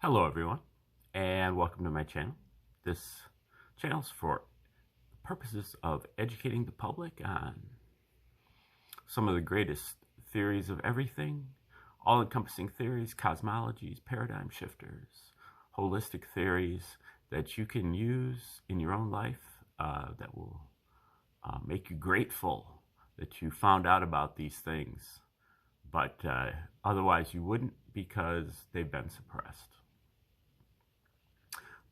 Hello everyone, and welcome to my channel. This channel is for purposes of educating the public on some of the greatest theories of everything, all-encompassing theories, cosmologies, paradigm shifters, holistic theories that you can use in your own life that will make you grateful that you found out about these things, but otherwise you wouldn't because they've been suppressed.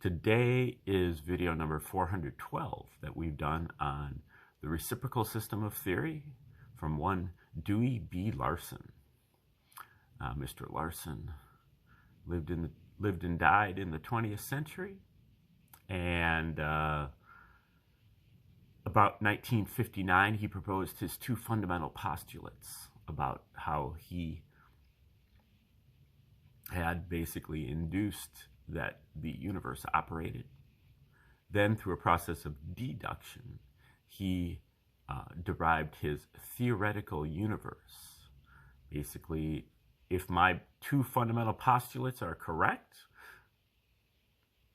Today is video number 412 that we've done on the reciprocal system of theory from one Dewey B. Larson. Mr. Larson lived and died in the 20th century, and about 1959 he proposed his two fundamental postulates about how he had basically induced that the universe operated. Then, through a process of deduction, he derived his theoretical universe. Basically, if my two fundamental postulates are correct,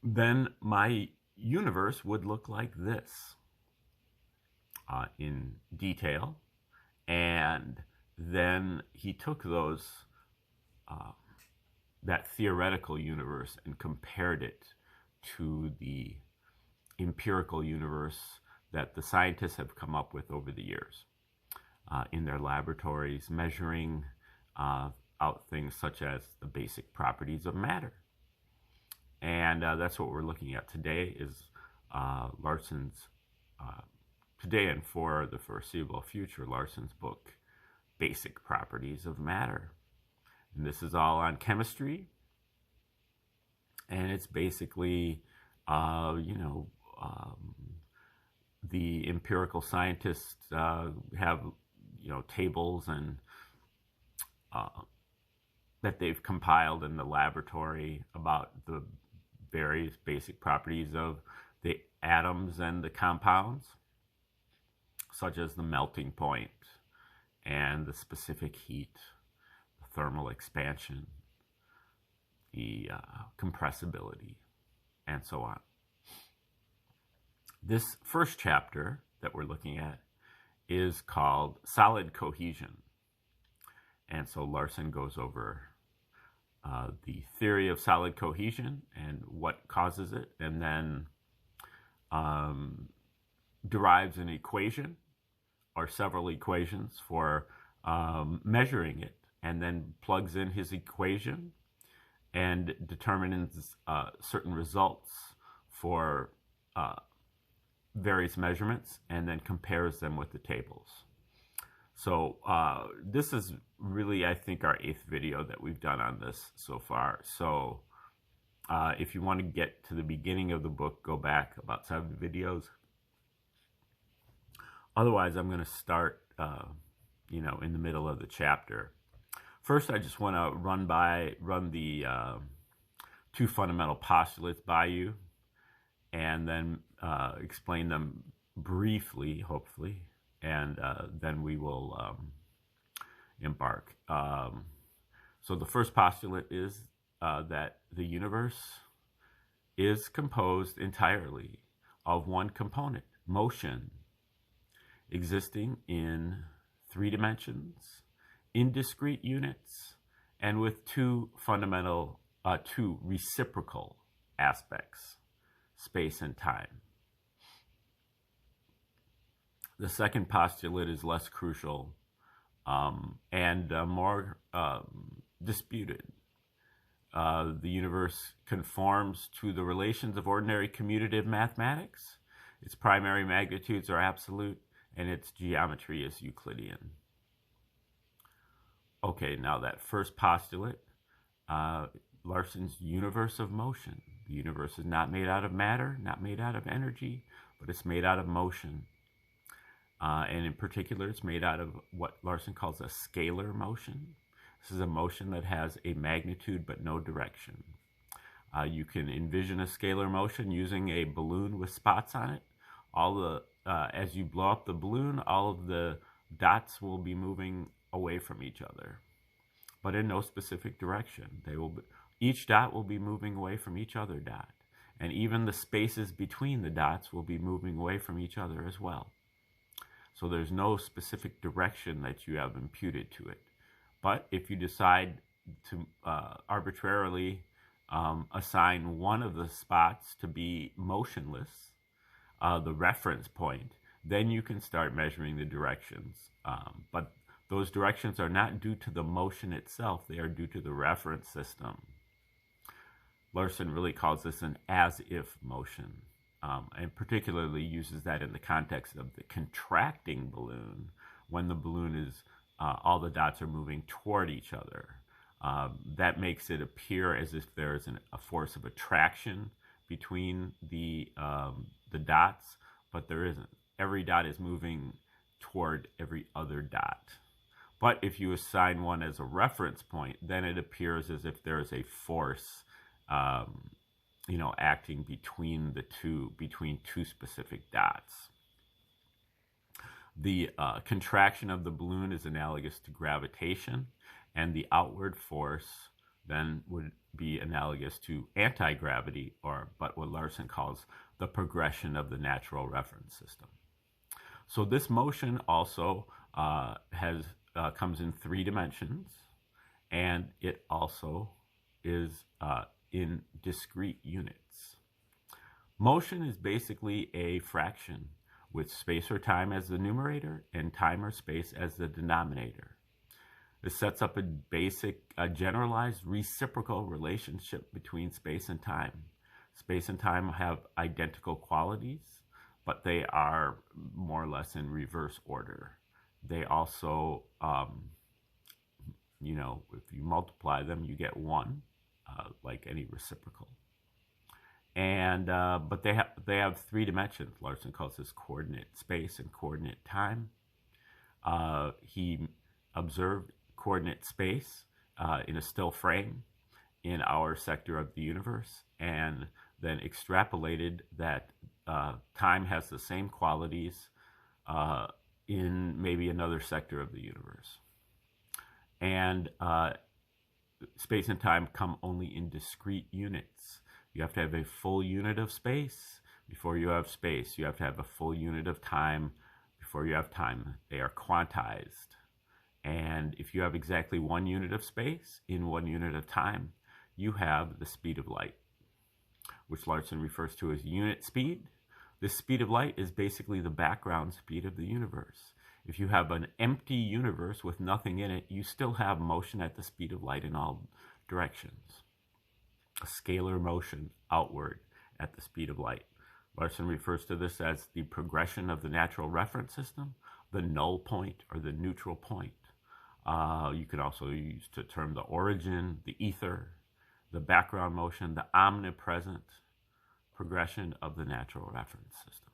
then my universe would look like this in detail. And then he took those that theoretical universe and compared it to the empirical universe that the scientists have come up with over the years in their laboratories, measuring out things such as the basic properties of matter. And that's what we're looking at today is Larson's, today and for the foreseeable future, Larson's book, Basic Properties of Matter. And this is all on chemistry, and it's basically, the empirical scientists have, tables and that they've compiled in the laboratory about the various basic properties of the atoms and the compounds, such as the melting point and the specific heat, thermal expansion, the compressibility, and so on. This first chapter that we're looking at is called Solid Cohesion. And so Larson goes over the theory of solid cohesion and what causes it, and then derives an equation or several equations for measuring it, and then plugs in his equation and determines certain results for various measurements, and then compares them with the tables. So this is really, I think, our 8th video that we've done on this so far. So if you want to get to the beginning of the book, go back about 7 videos. Otherwise, I'm going to start, in the middle of the chapter. First, I just want to run the two fundamental postulates by you, and then explain them briefly, hopefully, and then we will embark. So the first postulate is that the universe is composed entirely of one component, motion, existing in 3 dimensions, in discrete units, and with two reciprocal aspects, space and time. The second postulate is less crucial and more disputed. The universe conforms to the relations of ordinary commutative mathematics. Its primary magnitudes are absolute, and its geometry is Euclidean. Okay, now that first postulate, Larson's universe of motion. The universe is not made out of matter, not made out of energy, but it's made out of motion. And in particular, it's made out of what Larson calls a scalar motion. This is a motion that has a magnitude but no direction. You can envision a scalar motion using a balloon with spots on it. As you blow up the balloon, all of the dots will be moving away from each other, but in no specific direction. Each dot will be moving away from each other dot. And even the spaces between the dots will be moving away from each other as well. So there's no specific direction that you have imputed to it. But if you decide to arbitrarily assign one of the spots to be motionless, the reference point, then you can start measuring the directions. But those directions are not due to the motion itself, they are due to the reference system. Larson really calls this an as-if motion, and particularly uses that in the context of the contracting balloon, when the balloon is, all the dots are moving toward each other. That makes it appear as if there is a force of attraction between the dots, but there isn't. Every dot is moving toward every other dot. But if you assign one as a reference point, then it appears as if there is a force acting between two specific dots. The contraction of the balloon is analogous to gravitation, and the outward force then would be analogous to anti-gravity, but what Larson calls the progression of the natural reference system. So this motion also comes in 3 dimensions, and it also is in discrete units. Motion is basically a fraction with space or time as the numerator and time or space as the denominator. This sets up a generalized reciprocal relationship between space and time. Space and time have identical qualities, but they are more or less in reverse order. They also, if you multiply them, you get 1, like any reciprocal. And but they have 3 dimensions. Larson calls this coordinate space and coordinate time. He observed coordinate space in a still frame in our sector of the universe, and then extrapolated that time has the same qualities in maybe another sector of the universe. And space and time come only in discrete units. You have to have a full unit of space before you have space. You have to have a full unit of time before you have time. They are quantized. And if you have exactly 1 unit of space in 1 unit of time, you have the speed of light, which Larson refers to as unit speed. The speed of light is basically the background speed of the universe. If you have an empty universe with nothing in it, you still have motion at the speed of light in all directions. A scalar motion outward at the speed of light. Larson refers to this as the progression of the natural reference system, the null point or the neutral point. You could also use the term the origin, the ether, the background motion, the omnipresent progression of the natural reference system.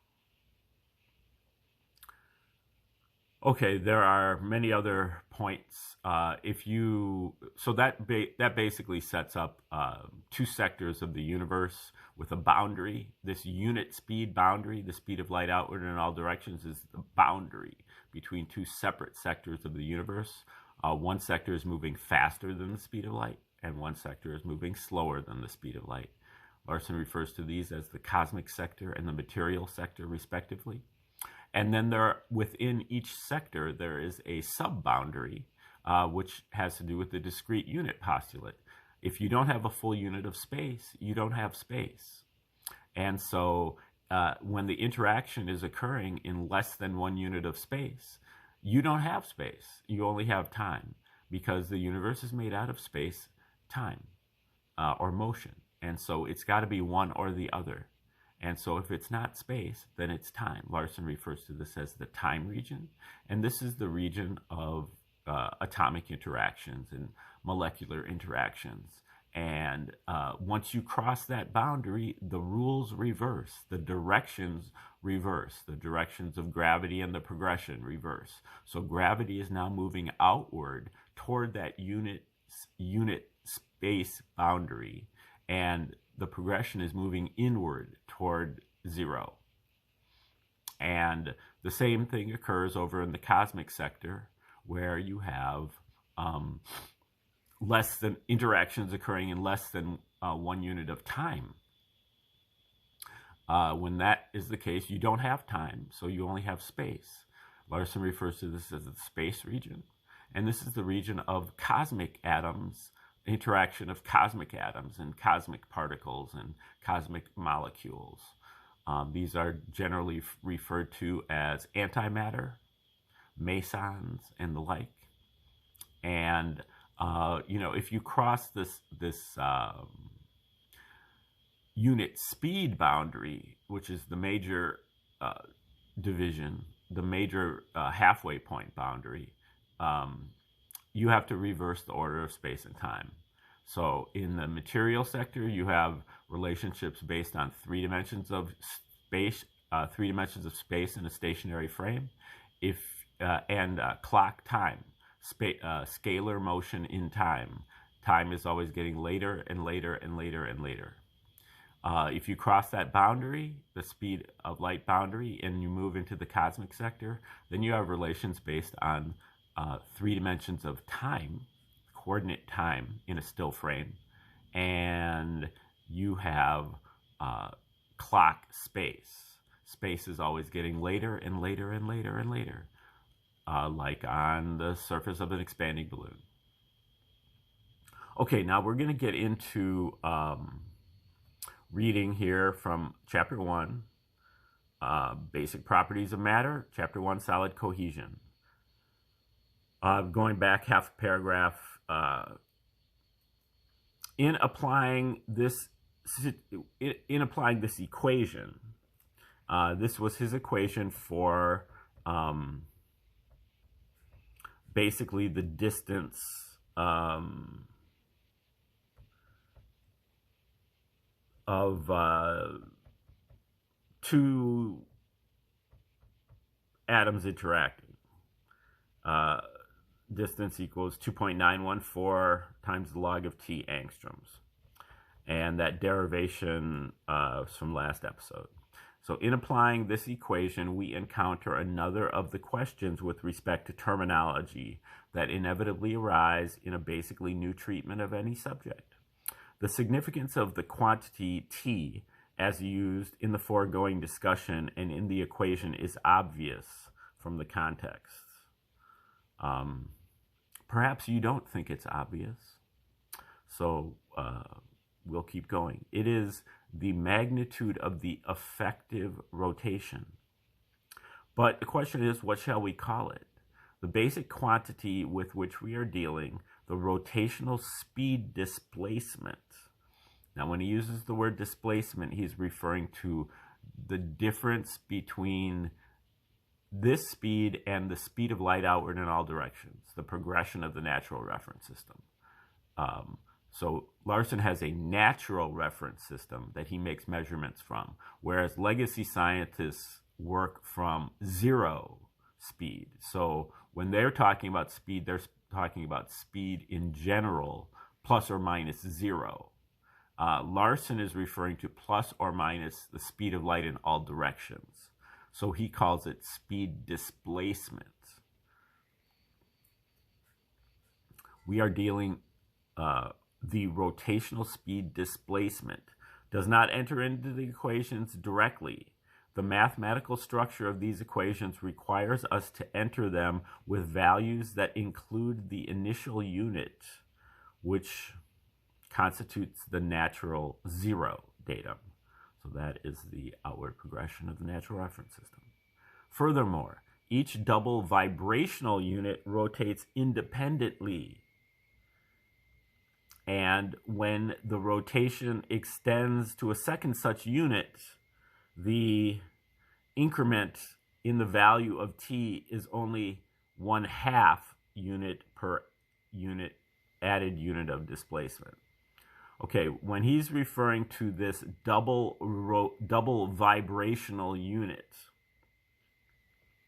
Okay, there are many other points. So that basically sets up 2 sectors of the universe with a boundary. This unit speed boundary, the speed of light outward in all directions, is the boundary between 2 separate sectors of the universe. One sector is moving faster than the speed of light, and one sector is moving slower than the speed of light. Larson refers to these as the cosmic sector and the material sector, respectively. And then within each sector, there is a sub-boundary, which has to do with the discrete unit postulate. If you don't have a full unit of space, you don't have space. And so when the interaction is occurring in less than 1 unit of space, you don't have space. You only have time, because the universe is made out of space, time, or motion. And so it's got to be one or the other. And so if it's not space, then it's time. Larson refers to this as the time region. And this is the region of atomic interactions and molecular interactions. And once you cross that boundary, the rules reverse, the directions reverse, the directions of gravity and the progression reverse. So gravity is now moving outward toward that unit space boundary, and the progression is moving inward toward 0. And the same thing occurs over in the cosmic sector, where you have interactions occurring in less than 1 unit of time. When that is the case, you don't have time, so you only have space. Larson refers to this as the space region, and this is the region of cosmic atoms, interaction of cosmic atoms and cosmic particles and cosmic molecules. These are generally referred to as antimatter, mesons, and the like. And if you cross this unit speed boundary, which is the major division, the major halfway point boundary, you have to reverse the order of space and time. So in the material sector, you have relationships based on 3 dimensions of space, 3 dimensions of space in a stationary frame, and clock time, scalar motion in time. Time is always getting later and later and later and later. If you cross that boundary, the speed of light boundary, and you move into the cosmic sector, then you have relations based on 3 dimensions of time, coordinate time in a still frame, and you have clock space. Space is always getting later and later and later and later, like on the surface of an expanding balloon. Okay, now we're going to get into reading here from Chapter 1, Basic Properties of Matter, Chapter 1, Solid Cohesion. Going back half a paragraph, in applying this equation, this was his equation for basically the distance of 2 atoms interacting. Distance equals 2.914 times the log of t angstroms. And that derivation is from last episode. So in applying this equation, we encounter another of the questions with respect to terminology that inevitably arise in a basically new treatment of any subject. The significance of the quantity t as used in the foregoing discussion and in the equation is obvious from the context. Perhaps you don't think it's obvious, so we'll keep going. It is the magnitude of the effective rotation. But the question is, what shall we call it? The basic quantity with which we are dealing, the rotational speed displacement. Now, when he uses the word displacement, he's referring to the difference between this speed and the speed of light outward in all directions, the progression of the natural reference system. So Larson has a natural reference system that he makes measurements from, whereas legacy scientists work from 0 speed. So when they're talking about speed, they're talking about speed in general, plus or minus 0. Larson is referring to plus or minus the speed of light in all directions. So he calls it speed displacement. We are dealing, the rotational speed displacement does not enter into the equations directly. The mathematical structure of these equations requires us to enter them with values that include the initial unit, which constitutes the natural 0 datum. So that is the outward progression of the natural reference system. Furthermore, each double vibrational unit rotates independently. And when the rotation extends to a second such unit, the increment in the value of t is only 1/2 unit per unit added unit of displacement. Okay, when he's referring to this double vibrational unit,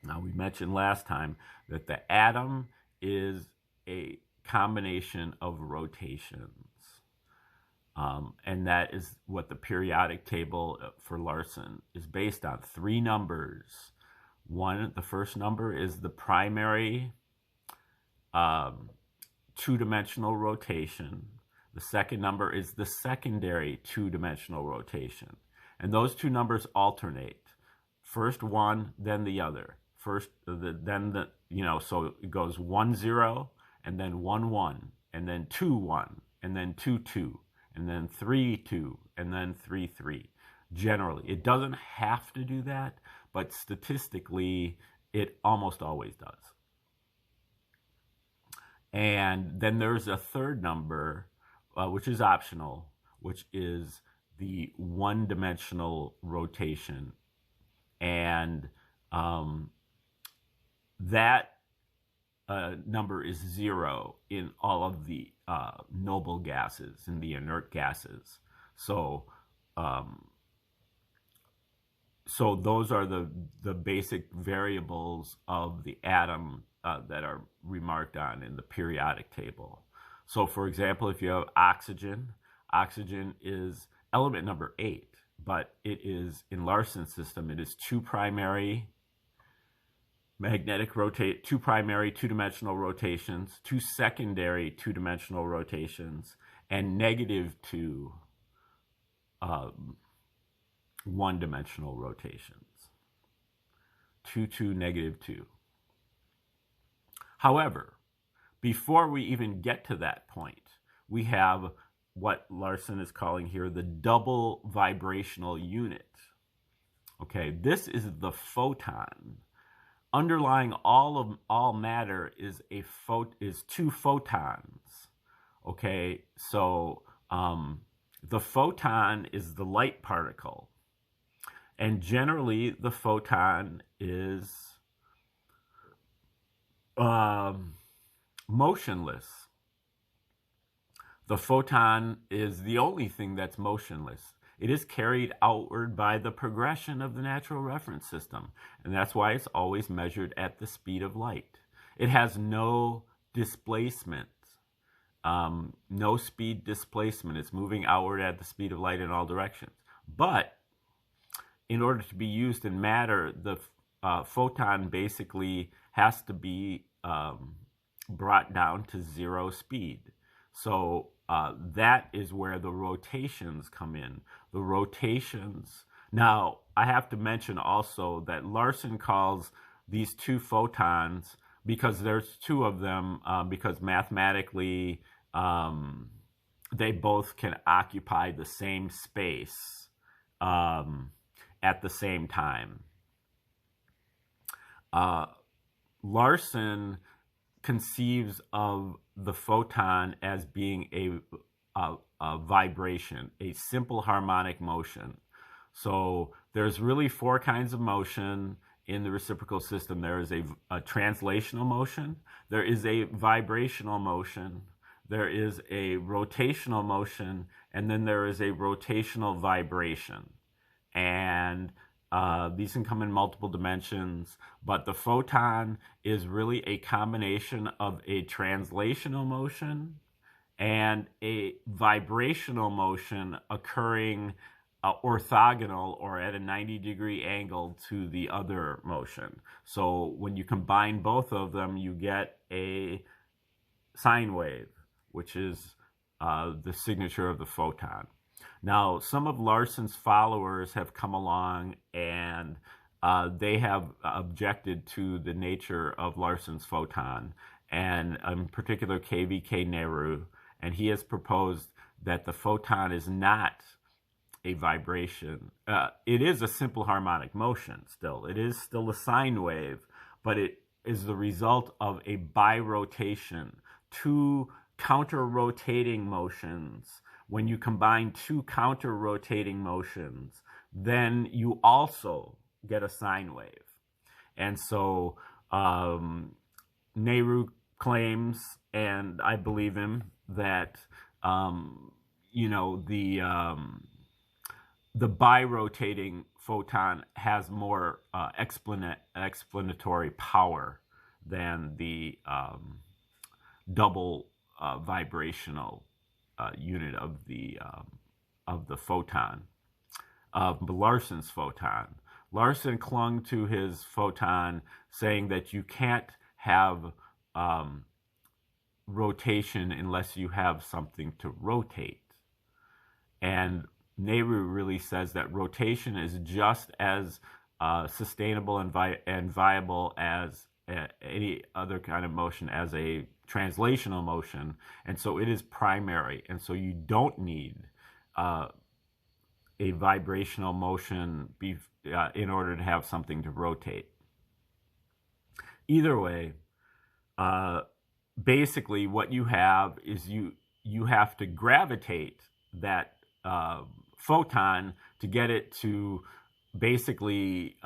now we mentioned last time that the atom is a combination of rotations. And that is what the periodic table for Larson is based on. 3 numbers. The first number is the primary two-dimensional rotation. The second number is the secondary two-dimensional rotation. And those two numbers alternate. First one, then the other. First, then the, so it goes 1, 0, and then 1, 1, and then 2, 1, and then 2, 2, and then 3, 2, and then 3, 3. Generally, it doesn't have to do that, but statistically, it almost always does. And then there's a third number, which is optional, which is the one-dimensional rotation. And that number is 0 in all of the noble gases, in the inert gases. So those are the basic variables of the atom that are remarked on in the periodic table. So for example, if you have oxygen, oxygen is element number 8, but it is, in Larson's system, it is two primary two-dimensional rotations, two secondary two-dimensional rotations, and -2 one-dimensional rotations. 2, 2, -2. However, before we even get to that point, we have what Larson is calling here the double vibrational unit. Okay, this is the photon. Underlying all matter is two photons. Okay, so the photon is the light particle, and generally the photon is motionless. The photon is the only thing that's motionless. It is carried outward by the progression of the natural reference system, and that's why it's always measured at the speed of light. It has no displacement, no speed displacement. It's moving outward at the speed of light in all directions. But in order to be used in matter, the photon basically has to be brought down to 0 speed. So that is where the rotations come in. The rotations. Now, I have to mention also that Larson calls these two photons, because there's two of them, because mathematically they both can occupy the same space at the same time. Larson conceives of the photon as being a vibration, a simple harmonic motion. So there's really 4 kinds of motion in the reciprocal system. There is a translational motion, there is a vibrational motion, there is a rotational motion, and then there is a rotational vibration. And these can come in multiple dimensions, but the photon is really a combination of a translational motion and a vibrational motion occurring orthogonal or at a 90-degree angle to the other motion. So when you combine both of them, you get a sine wave, which is the signature of the photon. Now, some of Larson's followers have come along and they have objected to the nature of Larson's photon, and in particular KVK Nehru, and he has proposed that the photon is not a vibration. It is a simple harmonic motion still. It is still a sine wave, but it is the result of a birotation, two counter-rotating motions. When you combine two counter-rotating motions, then you also get a sine wave. And so Nehru claims, and I believe him, that the birotating photon has more explanatory power than the double vibrational unit of the photon, of Larson's photon. Larson clung to his photon, saying that you can't have rotation unless you have something to rotate. And Nehru really says that rotation is just as sustainable and viable as any other kind of motion, as a translational motion. And so it is primary. And so you don't need a vibrational motion in order to have something to rotate. Either way, basically what you have is you have to gravitate that photon to get it to basically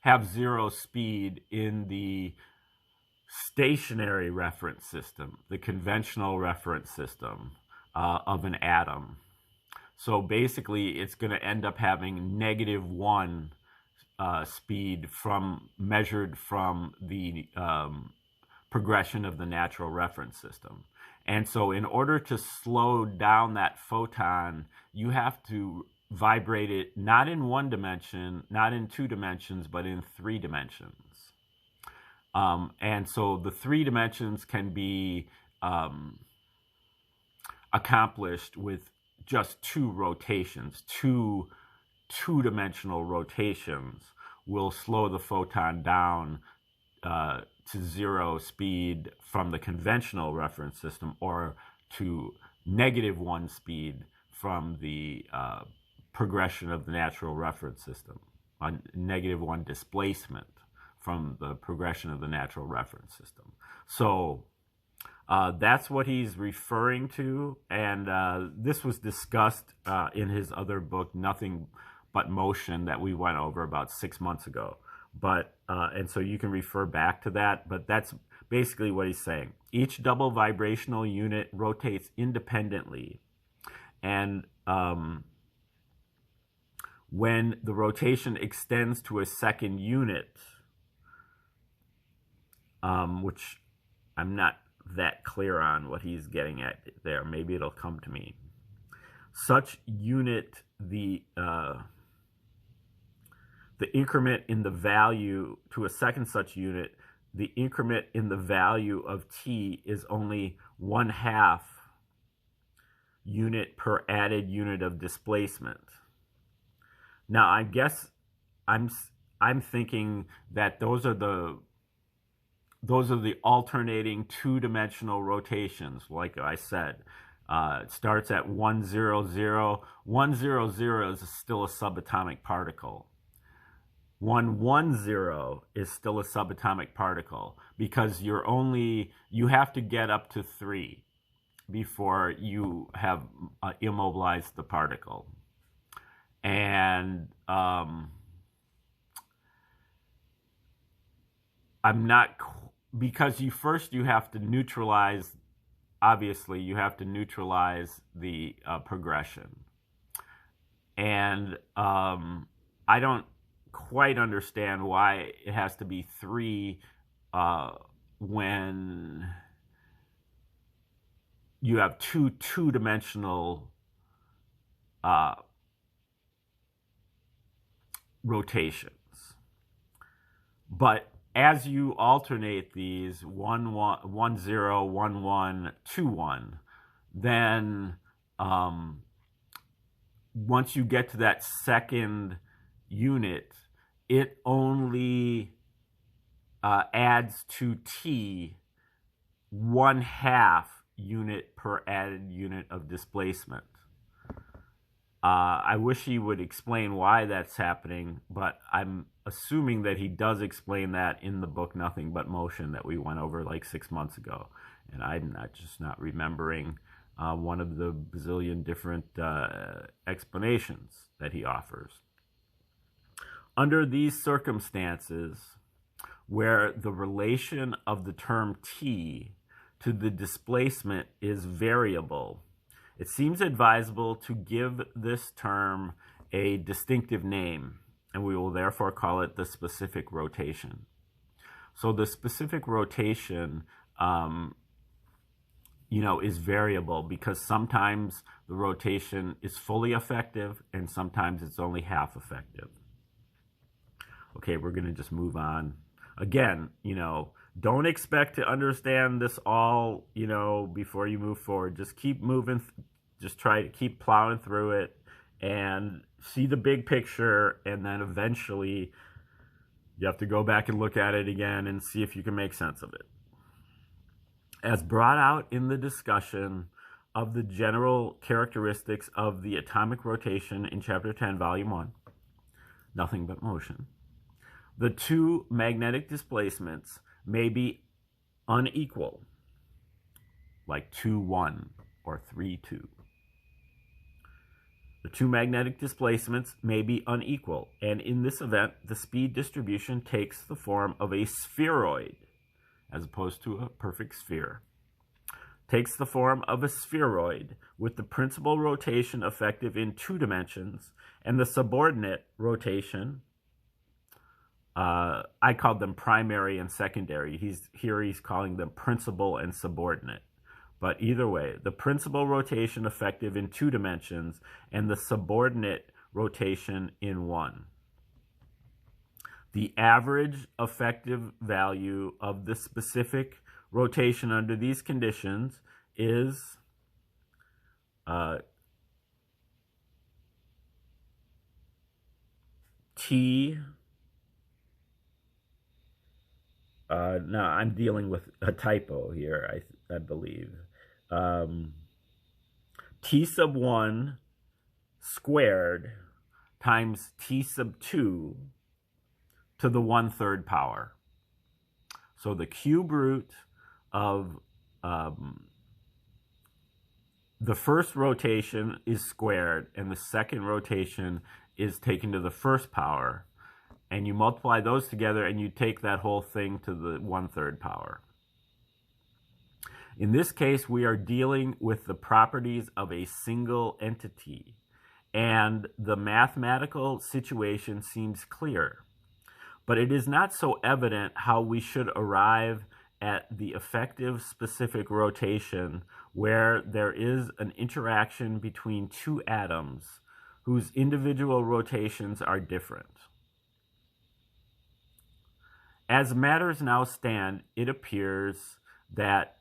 have zero speed in the stationary reference system, the conventional reference system of an atom. So basically it's going to end up having -1 speed measured from the progression of the natural reference system. And so in order to slow down that photon, you have to vibrate it not in 1 dimension, not in 2 dimensions, but in 3 dimensions. And so the 3 dimensions can be accomplished with just 2 rotations. Two-dimensional rotations will slow the photon down to 0 speed from the conventional reference system, or to -1 speed from the progression of the natural reference system, on -1 displacement from the progression of the natural reference system. So that's what he's referring to, and this was discussed in his other book, Nothing But Motion, that we went over about 6 months ago. But and so you can refer back to that, but that's basically what he's saying. Each double vibrational unit rotates independently, and when the rotation extends to a second unit, which I'm not that clear on what he's getting at there. Maybe it'll come to me. Such unit, the increment in the value to a second such unit, the increment in the value of t is only 1/2 unit per added unit of displacement. Now, I guess I'm thinking that those are the alternating 2-dimensional rotations. Like I said, it starts at 100. 100 is still a subatomic particle. 110 is still a subatomic particle, because you have to get up to 3 before you have immobilized the particle. And I'm not, because you have to neutralize, obviously you have to neutralize the progression. And I don't quite understand why it has to be 3 when you have two-dimensional rotations. But as you alternate these 1 1 0 1 1 2 1, then once you get to that second unit, it only adds to t 1/2 unit per added unit of displacement. I wish he would explain why that's happening, but I'm assuming that he does explain that in the book Nothing But Motion that we went over like 6 months ago. And I'm just not remembering one of the bazillion different explanations that he offers. Under these circumstances, where the relation of the term t to the displacement is variable, it seems advisable to give this term a distinctive name, and we will therefore call it the specific rotation. So the specific rotation, is variable, because sometimes the rotation is fully effective and sometimes it's only half effective. Okay, we're going to just move on. Again, Don't expect to understand this all, before you move forward. Just keep moving. Just try to keep plowing through it and see the big picture. And then eventually you have to go back and look at it again and see if you can make sense of it. As brought out in the discussion of the general characteristics of the atomic rotation in Chapter 10, Volume 1, Nothing But Motion, the two magnetic displacements may be unequal, like 2-1 or 3-2. The two magnetic displacements may be unequal, and in this event, the speed distribution takes the form of a spheroid, as opposed to a perfect sphere. Takes the form of a spheroid with the principal rotation effective in 2 dimensions and the subordinate rotation. I called them primary and secondary. He's calling them principal and subordinate. But either way, the principal rotation effective in 2 dimensions and the subordinate rotation in 1. The average effective value of the specific rotation under these conditions is T. Now I'm dealing with a typo here, I believe. T sub 1 squared times T sub 2 to the 1/3 power. So the cube root of the first rotation is squared and the second rotation is taken to the first power. And you multiply those together and you take that whole thing to the 1/3 power. In this case, we are dealing with the properties of a single entity, and the mathematical situation seems clear. But it is not so evident how we should arrive at the effective specific rotation where there is an interaction between 2 atoms whose individual rotations are different. As matters now stand, it appears that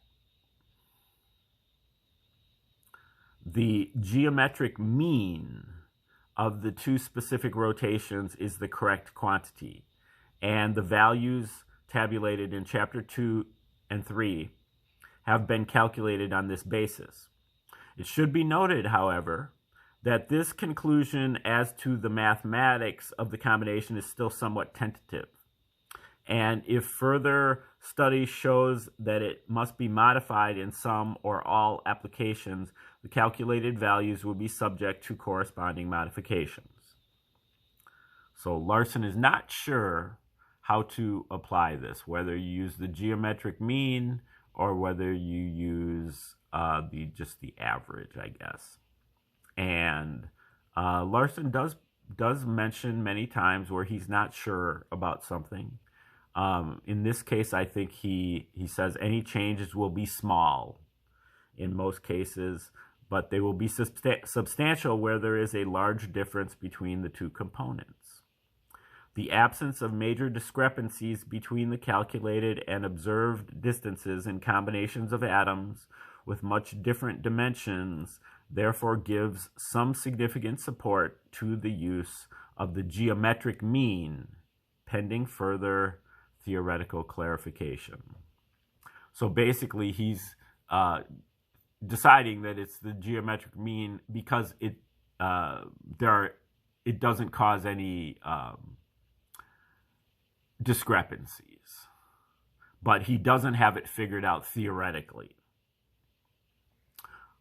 the geometric mean of the 2 specific rotations is the correct quantity, and the values tabulated in Chapter 2 and 3 have been calculated on this basis. It should be noted, however, that this conclusion as to the mathematics of the combination is still somewhat tentative. And if further study shows that it must be modified in some or all applications, the calculated values will be subject to corresponding modifications. So Larson is not sure how to apply this, whether you use the geometric mean or whether you use just the average, I guess. And Larson does mention many times where he's not sure about something. In this case, I think he says any changes will be small in most cases, but they will be substantial where there is a large difference between the 2 components. The absence of major discrepancies between the calculated and observed distances in combinations of atoms with much different dimensions therefore gives some significant support to the use of the geometric mean, pending further theoretical clarification. So basically, he's deciding that it's the geometric mean because it doesn't cause any discrepancies, but he doesn't have it figured out theoretically.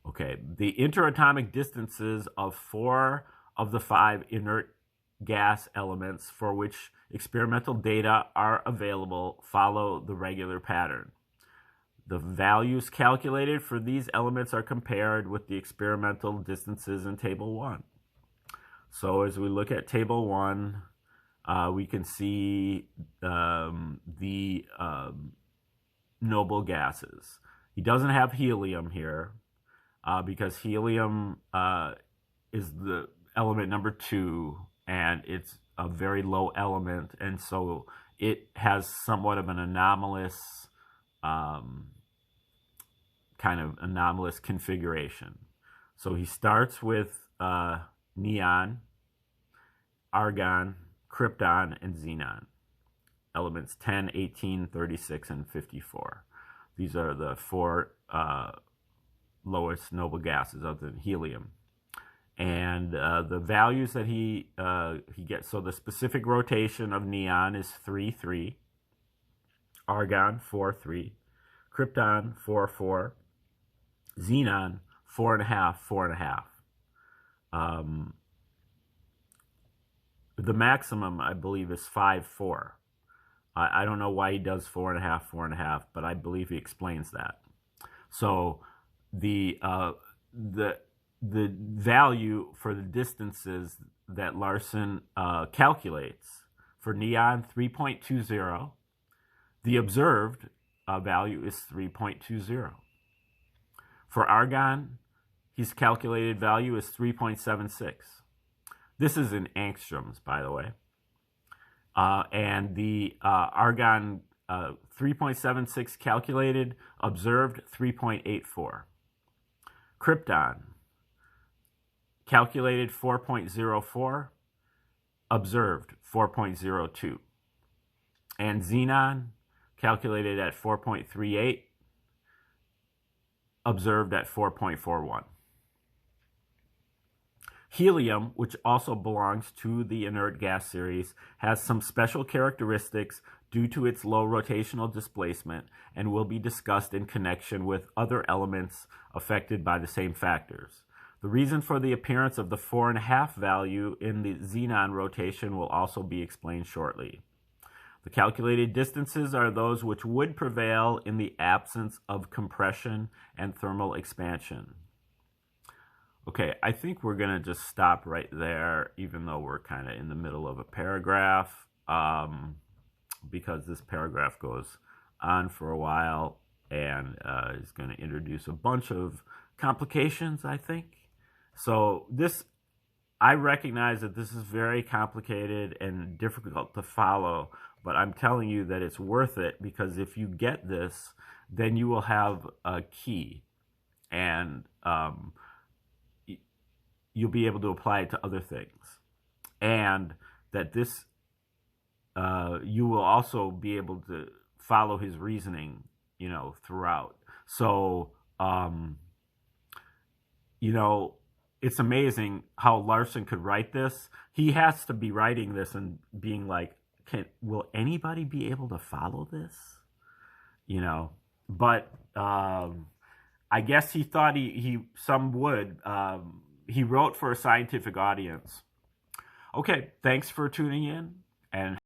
Okay, the interatomic distances of 4 of the 5 inert gas elements for which experimental data are available follow the regular pattern. The values calculated for these elements are compared with the experimental distances in Table 1. So as we look at Table 1, we can see the noble gases. He doesn't have helium here because helium is the element number 2, and it's a very low element, and so it has somewhat of an anomalous, kind of anomalous configuration. So he starts with neon, argon, krypton, and xenon. Elements 10, 18, 36, and 54. These are the four lowest noble gases other than helium. And the values that he gets, so the specific rotation of neon is 3, 3, argon 4, 3, krypton 4, 4, xenon 4.5, 4.5. The maximum, I believe, is 5, 4. I don't know why he does 4.5, 4.5, but I believe he explains that. So the value for the distances that Larson calculates for neon 3.20, the observed value is 3.20. For argon, his calculated value is 3.76. This is in angstroms, by the way. And the argon 3.76 calculated, observed 3.84. Krypton calculated 4.04, observed 4.02. And xenon calculated at 4.38, observed at 4.41. Helium, which also belongs to the inert gas series, has some special characteristics due to its low rotational displacement and will be discussed in connection with other elements affected by the same factors. The reason for the appearance of the 4.5 value in the xenon rotation will also be explained shortly. The calculated distances are those which would prevail in the absence of compression and thermal expansion. Okay, I think we're going to just stop right there, even though we're kind of in the middle of a paragraph, because this paragraph goes on for a while and is going to introduce a bunch of complications, I think. So I recognize that this is very complicated and difficult to follow, but I'm telling you that it's worth it, because if you get this, then you will have a key, and you'll be able to apply it to other things. And that this, you will also be able to follow his reasoning, throughout. So, it's amazing how Larson could write this. He has to be writing this and being like, will anybody be able to follow this? But I guess he thought some would. He wrote for a scientific audience. Okay, thanks for tuning in, and